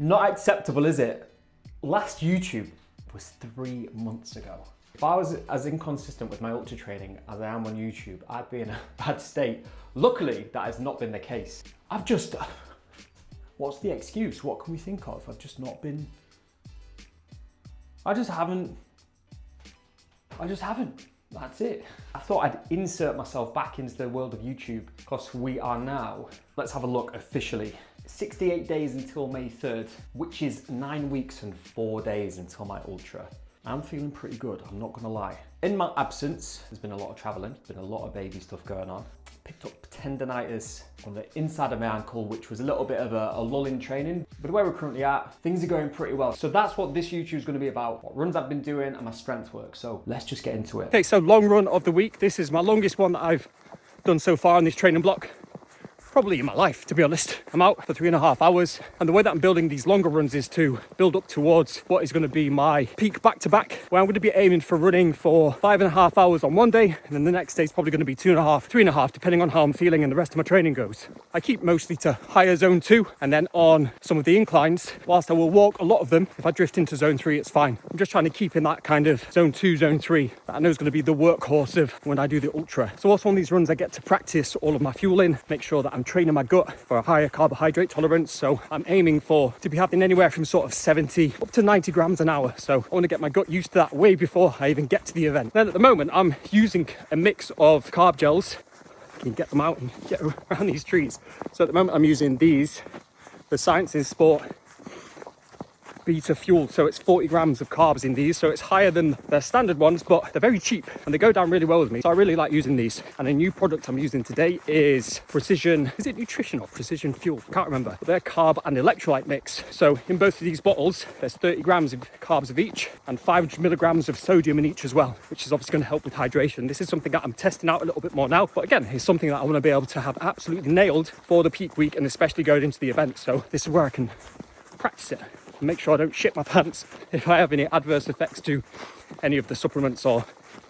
Not acceptable, is it? Last YouTube was 3 months ago. If I was as inconsistent with my ultra training as I am on YouTube, I'd be in a bad state. Luckily, that has not been the case. What's the excuse? What can we think of? I've just not been, I just haven't. That's it. I thought I'd insert myself back into the world of YouTube because we are now, let's have a look officially. 68 days until May 3rd, which is 9 weeks and 4 days until my ultra. I'm feeling pretty good, I'm not gonna lie. In my absence, there's been a lot of traveling, been a lot of baby stuff going on. Picked up tendonitis on the inside of my ankle, which was a little bit of a lull in training. But where we're currently at, things are going pretty well. So that's what this YouTube is gonna be about, what runs I've been doing and my strength work. So let's just get into it. Okay, so long run of the week. This is my longest one that I've done so far in this training block. Probably in my life, to be honest. I'm out for 3.5 hours, and the way that I'm building these longer runs is to build up towards what is going to be my peak back-to-back, where I'm going to be aiming for running for 5.5 hours on one day, and then the next day is probably going to be 2.5, 3.5, depending on how I'm feeling and the rest of my training goes. I keep mostly to higher zone 2, and then on some of the inclines, whilst I will walk a lot of them, if I drift into zone 3, it's fine. I'm just trying to keep in that kind of zone 2, zone 3, that I know is going to be the workhorse of when I do the ultra. So also on these runs, I get to practice all of my fueling, make sure that I'm training my gut for a higher carbohydrate tolerance. So I'm aiming to be having anywhere from sort of 70 up to 90 grams an hour. So I want to get my gut used to that way before I even get to the event. Then at the moment, I'm using a mix of carb gels. You can get them out and get around these trees. So at the moment, I'm using these, the Science in Sport Beta Fuel. So it's 40 grams of carbs in these, so it's higher than their standard ones, but they're very cheap and they go down really well with me, so I really like using these. And a new product I'm using today is Precision, is it Nutrition or Precision Fuel? I can't remember, but they're carb and electrolyte mix. So in both of these bottles, there's 30 grams of carbs of each and 500 milligrams of sodium in each as well, which is obviously going to help with hydration. This is something that I'm testing out a little bit more now, but again, it's something that I want to be able to have absolutely nailed for the peak week and especially going into the event. So this is where I can practice it, make sure I don't shit my pants if I have any adverse effects to any of the supplements or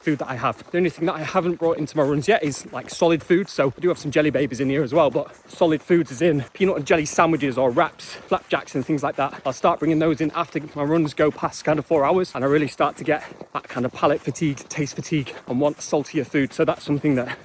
food that I have. The only thing that I haven't brought into my runs yet is like solid food. So I do have some jelly babies in here as well, but solid foods is in peanut and jelly sandwiches or wraps, flapjacks and things like that. I'll start bringing those in after my runs go past kind of 4 hours and I really start to get that kind of palate fatigue, taste fatigue and want saltier food. So that's something that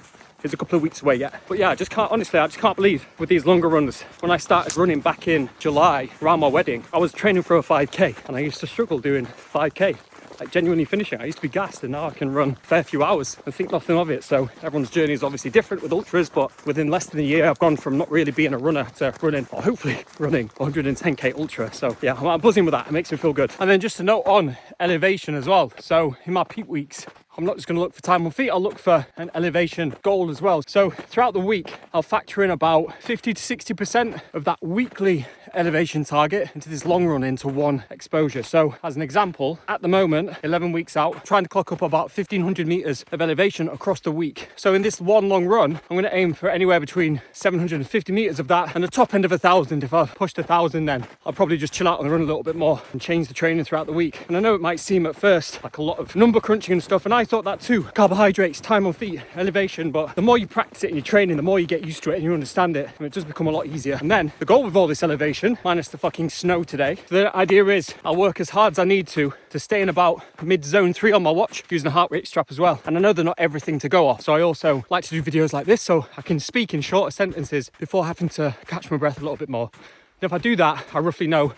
is a couple of weeks away yet. But yeah, I just can't believe with these longer runs, when I started running back in July around my wedding, I was training for a 5k and I used to struggle doing 5k, like genuinely finishing. I used to be gassed, and now I can run a fair few hours and think nothing of it. So everyone's journey is obviously different with ultras, but within less than a year I've gone from not really being a runner to running, or hopefully running 110k ultra. So yeah, I'm buzzing with that. It makes me feel good. And then just a note on elevation as well. So in my peak weeks, I'm not just going to look for time on feet, I'll look for an elevation goal as well. So throughout the week, I'll factor in about 50 to 60% of that weekly elevation target into this long run into one exposure. So as an example, at the moment, 11 weeks out, I'm trying to clock up about 1,500 meters of elevation across the week. So in this one long run, I'm going to aim for anywhere between 750 meters of that and the top end of 1,000. If I've pushed 1,000, then I'll probably just chill out on the run a little bit more and change the training throughout the week. And I know it might seem at first like a lot of number crunching and stuff, and I thought that too. Carbohydrates, time on feet, elevation, but the more you practice it in your training, the more you get used to it and you understand it, and it does become a lot easier. And then the goal with all this elevation, minus the fucking snow today, the idea is I'll work as hard as I need to stay in about mid zone 3 on my watch, using a heart rate strap as well. And I know they're not everything to go off, so I also like to do videos like this so I can speak in shorter sentences before having to catch my breath a little bit more. And if I do that, I roughly know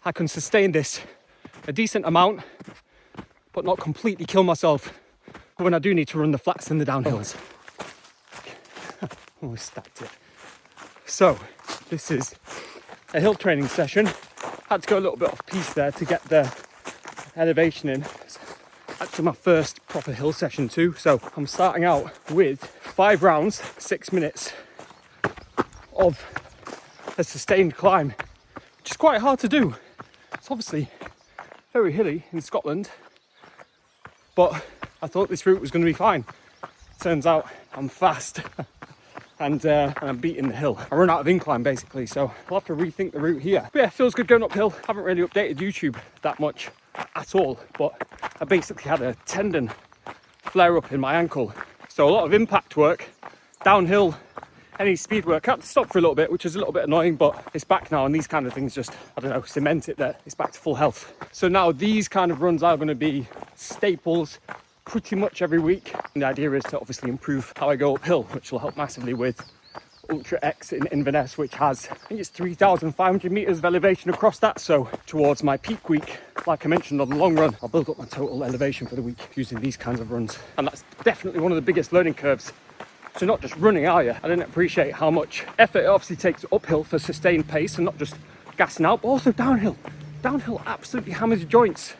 I can sustain this a decent amount, but not completely kill myself when I do need to run the flats and the downhills. Oh, I stacked it. So this is a hill training session. Had to go a little bit off piece there to get the elevation in. It's actually my first proper hill session too. So I'm starting out with 5 rounds, 6 minutes of a sustained climb, which is quite hard to do. It's obviously very hilly in Scotland, but I thought this route was going to be fine. Turns out I'm fast and I'm beating the hill. I run out of incline basically, so I'll have to rethink the route here. But yeah, feels good going uphill. Haven't really updated YouTube that much at all, but I basically had a tendon flare up in my ankle. So a lot of impact work downhill any speed workout. Stopped for a little bit, which is a little bit annoying, but it's back now, and these kind of things just, I don't know, cement it that it's back to full health. So now these kind of runs are going to be staples pretty much every week. And the idea is to obviously improve how I go uphill, which will help massively with Ultra X in Inverness, which has, I think it's 3,500 meters of elevation across that. So towards my peak week, like I mentioned on the long run, I'll build up my total elevation for the week using these kinds of runs. And that's definitely one of the biggest learning curves. So not just running, are you? I didn't appreciate how much effort it obviously takes uphill for sustained pace and not just gassing out, but also downhill. Downhill absolutely hammers your joints.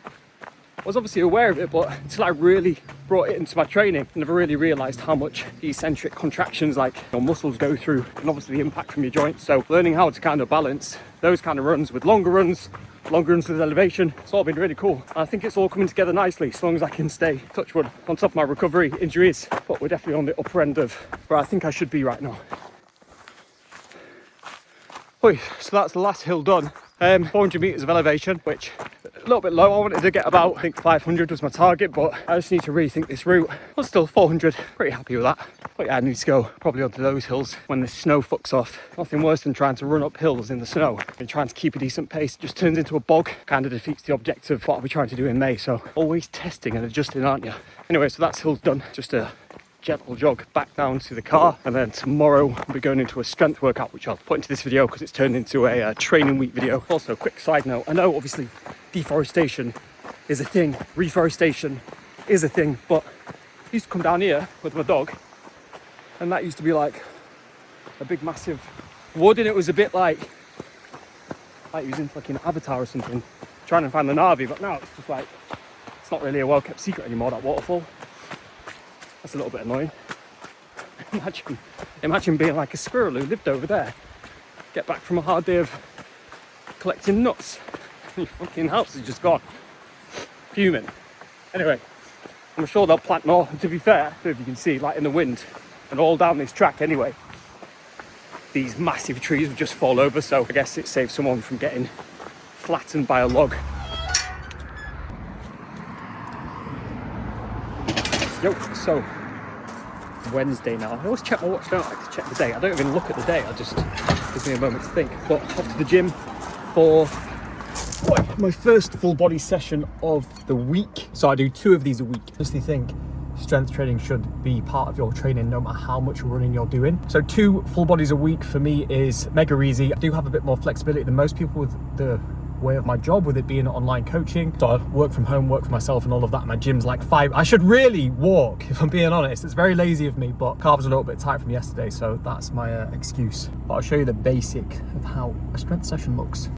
I was obviously aware of it, but until I really brought it into my training, I never really realised how much the eccentric contractions like your muscles go through and obviously the impact from your joints. So learning how to kind of balance those kind of runs with longer runs with elevation, it's all been really cool. And I think it's all coming together nicely as long as I can stay, touch wood, on top of my recovery injuries. But we're definitely on the upper end of where I think I should be right now. Oy, so that's the last hill done. 400 meters of elevation, which a little bit low. I wanted to get about, I think 500 was my target, but I just need to rethink this route. But still 400, pretty happy with that. But yeah, I need to go probably onto those hills when the snow fucks off. Nothing worse than trying to run up hills in the snow and trying to keep a decent pace. It just turns into a bog, kind of defeats the objective of what I'll be trying to do in May. So always testing and adjusting, aren't you? Anyway, so that's hills done. Just a gentle jog back down to the car, and then tomorrow we'll be going into a strength workout, which I'll put into this video because it's turned into a training week video. Also, quick side note, I know obviously deforestation is a thing, reforestation is a thing, but I used to come down here with my dog and that used to be like a big massive wood, and it was a bit like he was in fucking Avatar or something trying to find the Na'vi, but now it's just like, it's not really a well kept secret anymore, that waterfall. That's a little bit annoying. Imagine being like a squirrel who lived over there. Get back from a hard day of collecting nuts. Your fucking house is just gone. Fuming. Anyway, I'm sure they'll plant more. And to be fair, if you can see, like in the wind and all down this track anyway, these massive trees would just fall over. So I guess it saves someone from getting flattened by a log. Yo, so Wednesday now. I always check my watch, don't I, to check the day. I don't even look at the day, I just gives me a moment to think. But off to the gym for my first full body session of the week. So I do 2 of these a week. I honestly think strength training should be part of your training no matter how much running you're doing. So 2 full bodies a week for me is mega easy. I do have a bit more flexibility than most people with the way of my job, with it being online coaching. So I work from home, work for myself and all of that. My gym's like 5. I should really walk, if I'm being honest. It's very lazy of me, but calves are a little bit tight from yesterday, so that's my excuse. But I'll show you the basic of how a strength session looks.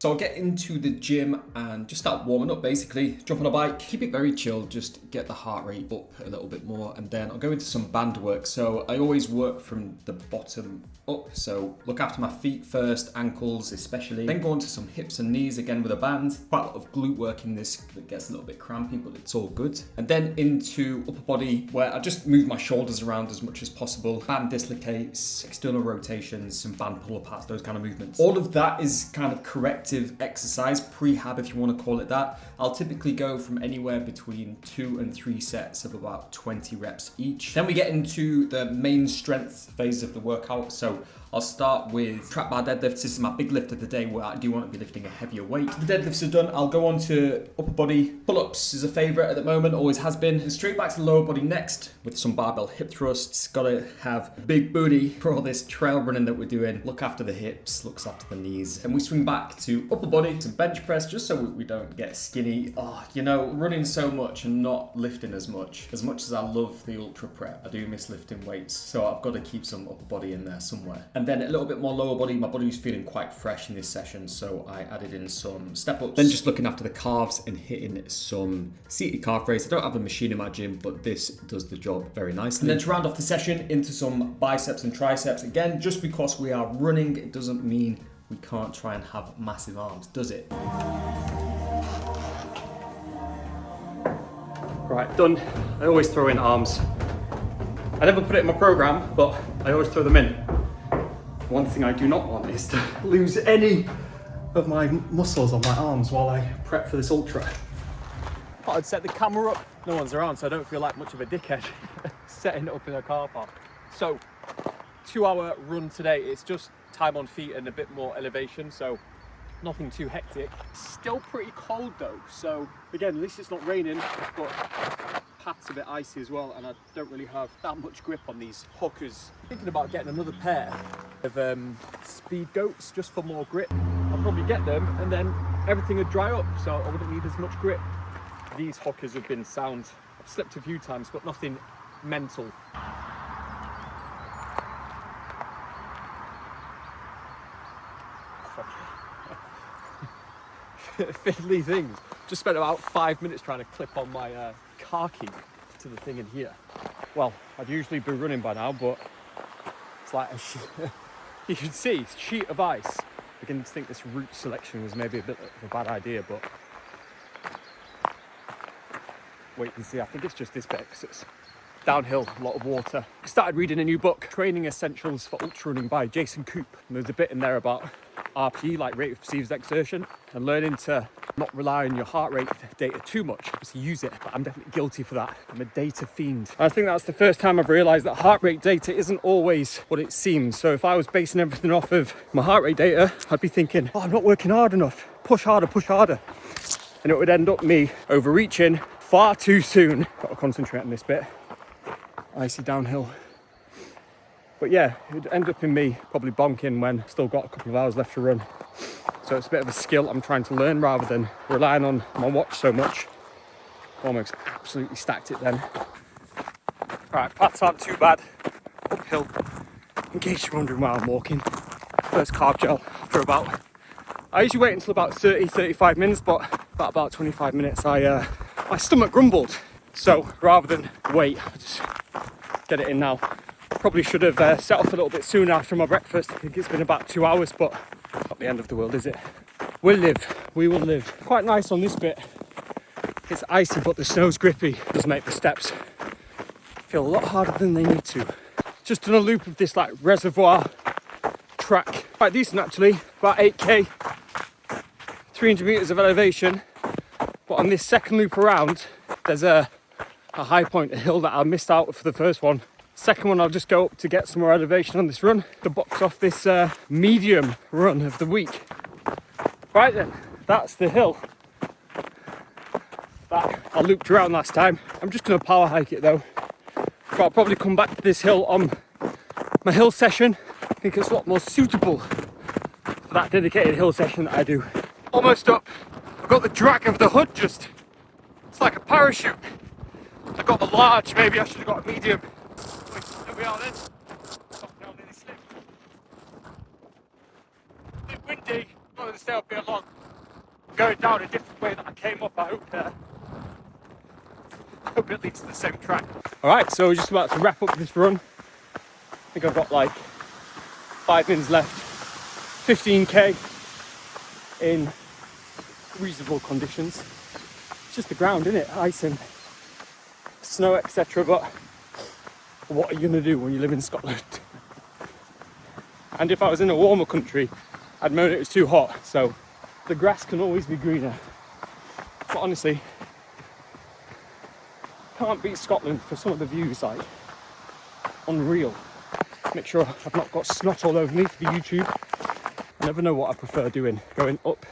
So I'll get into the gym and just start warming up basically. Jump on a bike, keep it very chill, just get the heart rate up a little bit more, and then I'll go into some band work. So I always work from the bottom up, so look after my feet first, ankles especially, then go on to some hips and knees again with a band. Quite a lot of glute work in this that gets a little bit crampy, but it's all good. And then into upper body, where I just move my shoulders around as much as possible, band dislocates, external rotations, some band pull aparts, those kind of movements. All of that is kind of corrective exercise, prehab if you want to call it that. I'll typically go from anywhere between 2 and 3 sets of about 20 reps each. Then we get into the main strength phase of the workout. So I'll start with trap bar deadlifts. This is my big lift of the day where I do want to be lifting a heavier weight. The deadlifts are done. I'll go on to upper body. Pull-ups is a favorite at the moment, always has been. And straight back to the lower body next with some barbell hip thrusts. Gotta have big booty for all this trail running that we're doing. Look after the hips, looks after the knees. And we swing back to upper body, to bench press, just so we don't get skinny. Oh, you know, running so much and not lifting as much. As much as I love the ultra prep, I do miss lifting weights. So I've got to keep some upper body in there somewhere. And then a little bit more lower body. My body was feeling quite fresh in this session, so I added in some step ups. Then just looking after the calves and hitting some seated calf raise. I don't have a machine in my gym, but this does the job very nicely. And then to round off the session, into some biceps and triceps. Again, just because we are running, it doesn't mean we can't try and have massive arms, does it? Right, done. I always throw in arms. I never put it in my program, but I always throw them in. One thing I do not want is to lose any of my muscles on my arms while I prep for this ultra. Thought I'd set the camera up. No one's around, so I don't feel like much of a dickhead setting it up in a car park. So, 2-hour run today. It's just time on feet and a bit more elevation, so nothing too hectic. Still pretty cold though, so again, at least it's not raining, but path's a bit icy as well, and I don't really have that much grip on these hookers. Thinking about getting another pair of speed goats just for more grip. I'll probably get them and then everything would dry up, so I wouldn't need as much grip. These hookers have been sound. I've slipped a few times, but nothing mental. Fiddly things. Just spent about 5 minutes trying to clip on my car key to the thing in here. Well, I'd usually be running by now, but it's like you can see it's a sheet of ice. I'm beginning to think this route selection was maybe a bit of a bad idea, but wait and see. I think it's just this bit because it's downhill, a lot of water. I started reading a new book, Training Essentials for Ultra Running by Jason Koop. And there's a bit in there about RP, like rate of perceived exertion, and learning to not rely on your heart rate data too much. Obviously use it, but I'm definitely guilty for that. I'm a data fiend. I think that's the first time I've realized that heart rate data isn't always what it seems. So if I was basing everything off of my heart rate data, I'd be thinking, oh, I'm not working hard enough. Push harder, push harder. And it would end up me overreaching far too soon. Got to concentrate on this bit. Icy downhill. But yeah, it would end up in me probably bonking when I've still got a couple of hours left to run. So it's a bit of a skill I'm trying to learn rather than relying on my watch so much. Almost absolutely stacked it then. Right, paths aren't too bad. Uphill. In case you're wondering why I'm walking. First carb gel for about, I usually wait until about 30-35 minutes, but about 25 minutes my stomach grumbled. So rather than wait, I just get it in now. Probably should have set off a little bit sooner after my breakfast. I think it's been about 2 hours, but not the end of the world, is it? We'll live, we will live. Quite nice on this bit. It's icy, but the snow's grippy. It does make the steps feel a lot harder than they need to. Just done a loop of this like reservoir track. Quite decent actually, about 8k, 300 meters of elevation. But on this second loop around, there's a high point, a hill that I missed out for the first one. Second one, I'll just go up to get some more elevation on this run to box off this medium run of the week. Right then, that's the hill that I looped around last time. I'm just going to power hike it though. But I'll probably come back to this hill on my hill session. I think it's a lot more suitable for that dedicated hill session that I do. Almost up. I've got the drag of the hood just. It's like a parachute. I got the large, maybe I should have got a medium. There we are then. Oh, no, nearly slipped. A bit windy, not going to stay up here long. I'm going down a different way that I came up. I hope it leads to the same track. Alright, so we're just about to wrap up this run. I think I've got like 5 minutes left. 15k in reasonable conditions. It's just the ground, isn't it? Ice and snow, etc. But what are you going to do when you live in Scotland? And if I was in a warmer country, I'd moan it was too hot. So the grass can always be greener. But honestly, can't beat Scotland for some of the views, like unreal. Make sure I've not got snot all over me for the YouTube. I never know what I prefer doing, going up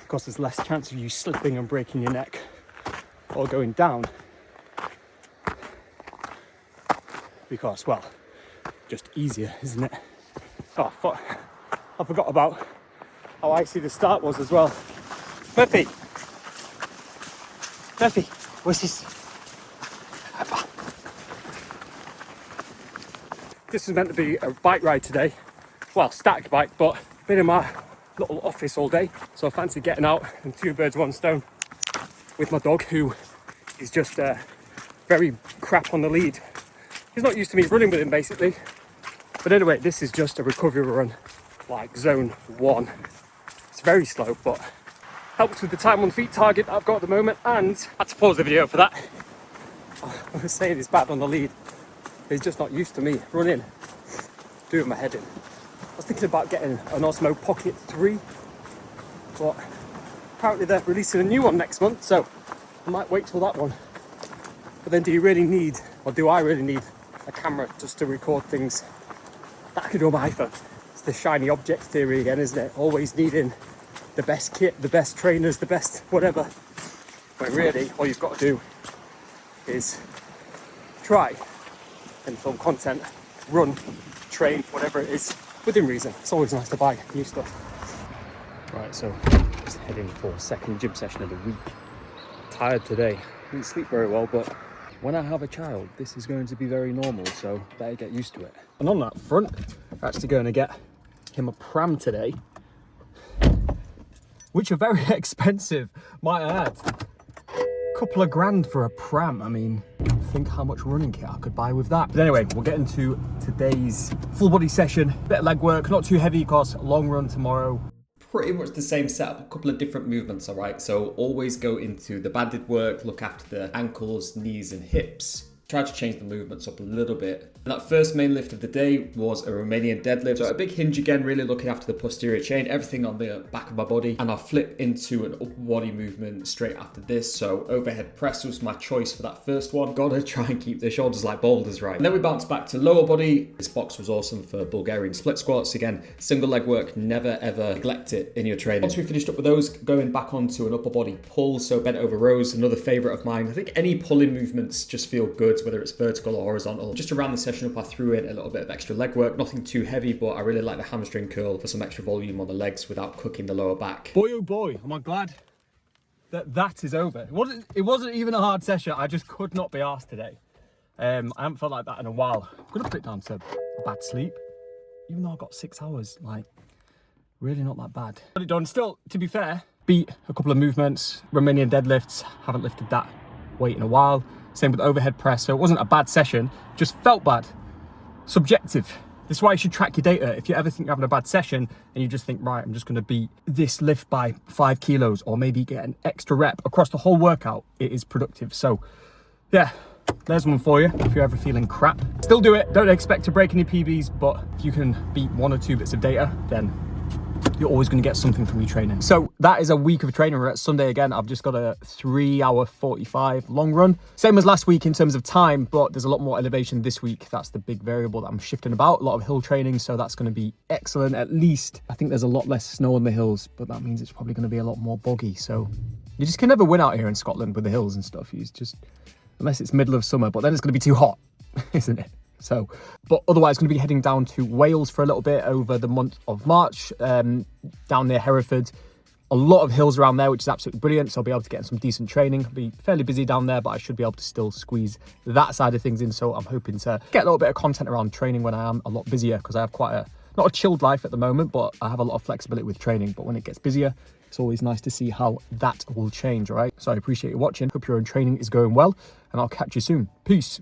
because there's less chance of you slipping and breaking your neck, or going down because, well, just easier, isn't it? Oh fuck, I forgot about how icy the start was as well. Murphy, what's this? This is meant to be a bike ride today. Well, stacked bike, but been in my little office all day. So I fancy getting out and 2 birds, 1 stone with my dog, who is just very crap on the lead. He's not used to me running with him, basically. But anyway, this is just a recovery run, like zone 1. It's very slow, but helps with the time on feet target that I've got at the moment. And I had to pause the video for that. I was saying he's bad on the lead. He's just not used to me running, doing my head in. I was thinking about getting an Osmo Pocket 3, but apparently they're releasing a new one next month, so I might wait till that one. But then do you really need, or do I really need, a camera just to record things That could go my for. It's the shiny object theory again, isn't it? Always needing the best kit, the best trainers, the best whatever. When really, all you've got to do is try and film content, run, train, whatever it is, within reason. It's always nice to buy new stuff. Right, so just heading for second gym session of the week. Tired today, didn't sleep very well, but when I have a child, this is going to be very normal, so better get used to it. And on that front, we're actually going to get him a pram today, which are very expensive, might I add. Couple of grand for a pram. I mean, think how much running kit I could buy with that. But anyway, we'll get into today's full body session. Bit of leg work, not too heavy, cause long run tomorrow. Pretty much the same setup, a couple of different movements, all right? So always go into the banded work, look after the ankles, knees and hips. Try to change the movements up a little bit. And that first main lift of the day was a Romanian deadlift. So a big hinge again, really looking after the posterior chain, everything on the back of my body. And I'll flip into an upper body movement straight after this. So overhead press was my choice for that first one. Gotta try and keep the shoulders like boulders, right? And then we bounced back to lower body. This box was awesome for Bulgarian split squats. Again, single leg work, never ever neglect it in your training. Once we finished up with those, going back onto an upper body pull. So bent over rows, another favorite of mine. I think any pulling movements just feel good, whether it's vertical or horizontal. Just to round the session up, I threw in a little bit of extra leg work, nothing too heavy, but I really like the hamstring curl for some extra volume on the legs without cooking the lower back. Boy, oh boy, am I glad that is over. It wasn't even a hard session. I just could not be arsed today. I haven't felt like that in a while. I'm gonna put it down to bad sleep, even though I got 6 hours. Like, really not that bad. Got it done. Still, to be fair, beat a couple of movements. Romanian deadlifts, haven't lifted that weight in a while. Same with overhead press, so it wasn't a bad session, just felt bad. Subjective. This is why you should track your data. If you ever think you're having a bad session and you just think, right, I'm just gonna beat this lift by 5 kilos or maybe get an extra rep across the whole workout, it is productive. So yeah, there's one for you if you're ever feeling crap. Still do it, don't expect to break any PBs, but if you can beat 1 or 2 bits of data, then you're always going to get something from your training. So that is a week of training. We're at Sunday again. I've just got a 3-hour 45 long run. Same as last week in terms of time, but there's a lot more elevation this week. That's the big variable that I'm shifting about. A lot of hill training, so that's going to be excellent. At least I think there's a lot less snow on the hills, but that means it's probably going to be a lot more boggy. So you just can never win out here in Scotland with the hills and stuff. You just, unless it's middle of summer, but then it's going to be too hot, isn't it? So, but otherwise going to be heading down to Wales for a little bit over the month of March, down near Hereford. A lot of hills around there, which is absolutely brilliant. So I'll be able to get some decent training. I'll be fairly busy down there, but I should be able to still squeeze that side of things in. So I'm hoping to get a little bit of content around training when I am a lot busier, because I have quite not a chilled life at the moment, but I have a lot of flexibility with training. But when it gets busier, it's always nice to see how that will change, right? So I appreciate you watching. Hope your own training is going well, and I'll catch you soon. Peace.